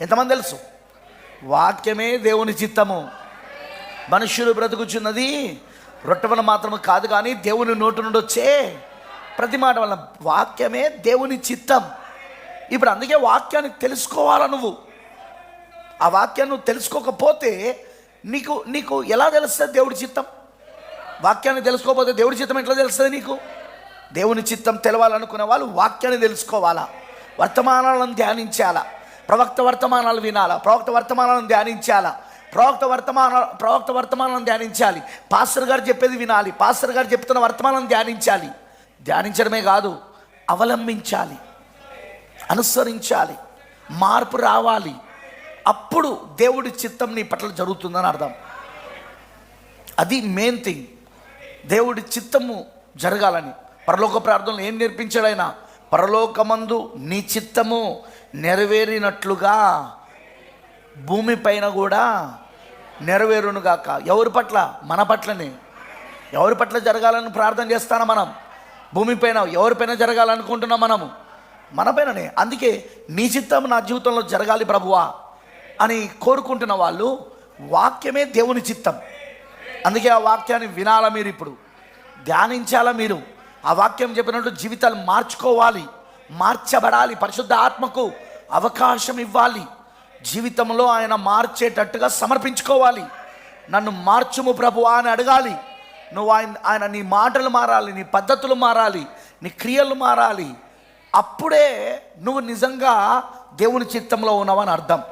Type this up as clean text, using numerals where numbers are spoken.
ఎంతమంది తెలుసు? వాక్యమే దేవుని చిత్తము. మనుష్యులు బ్రతుకుచున్నది రొట్టె వల్ల మాత్రమే కాదు కానీ దేవుని నోటి నుండి వచ్చే ప్రతి మాట వల్ల. వాక్యమే దేవుని చిత్తం. ఇప్పుడు అందుకే వాక్యాన్ని తెలుసుకోవాలా నువ్వు. ఆ వాక్యాన్ని నువ్వు తెలుసుకోకపోతే నీకు నీకు ఎలా తెలుస్తుంది దేవుడి చిత్తం? వాక్యాన్ని తెలుసుకోకపోతే దేవుడి చిత్తం ఎట్లా తెలుస్తుంది నీకు? దేవుని చిత్తం తెలవాలనుకునే వాళ్ళు వాక్యాన్ని తెలుసుకోవాలా, వర్తమానాలను ధ్యానించాలా, ప్రవక్త వర్తమానాలు వినాలా, ప్రవక్త వర్తమానాలను ధ్యానించాలా, ప్రవక్త వర్తమానాలను ధ్యానించాలి. పాస్టర్ గారు చెప్పేది వినాలి, పాస్టర్ గారు చెప్తున్న వర్తమానాలను ధ్యానించాలి. ధ్యానించడమే కాదు, అవలంబించాలి, అనుసరించాలి, మార్పు రావాలి. అప్పుడు దేవుడి చిత్తం నీ పట్ల జరుగుతుందని అర్థం. అది మెయిన్ థింగ్. దేవుడి చిత్తము జరగాలని పరలోక ప్రార్థనలు ఏం నేర్పించాడు ఆయన? పరలోకమందు నీ చిత్తము నెరవేరినట్లుగా భూమిపైన కూడా నెరవేరునుగాక. ఎవరి పట్ల? మన పట్లనే. ఎవరి పట్ల జరగాలని ప్రార్థన చేస్తానా మనం? భూమిపైన ఎవరిపైన జరగాలనుకుంటున్నాం మనము? మనపైననే. అందుకే నీ చిత్తం నా జీవితంలో జరగాలి ప్రభువా అని కోరుకుంటున్న వాళ్ళు వాక్యమే దేవుని చిత్తం. అందుకే ఆ వాక్యాన్ని వినాలా మీరు, ఇప్పుడు ధ్యానించాలా మీరు. ఆ వాక్యం చెప్పినట్టు జీవితాలు మార్చుకోవాలి, మార్చబడాలి, పరిశుద్ధ ఆత్మకు అవకాశం ఇవ్వాలి, జీవితంలో ఆయన మార్చేటట్టుగా సమర్పించుకోవాలి. నన్ను మార్చుము ప్రభువా అని అడగాలి. నువ్వు ఆయన నీ మాటలు మారాలి, నీ పద్ధతులు మారాలి, నీ క్రియలు మారాలి. అప్పుడే నువ్వు నిజంగా దేవుని చిత్తంలో ఉన్నావని అర్థం.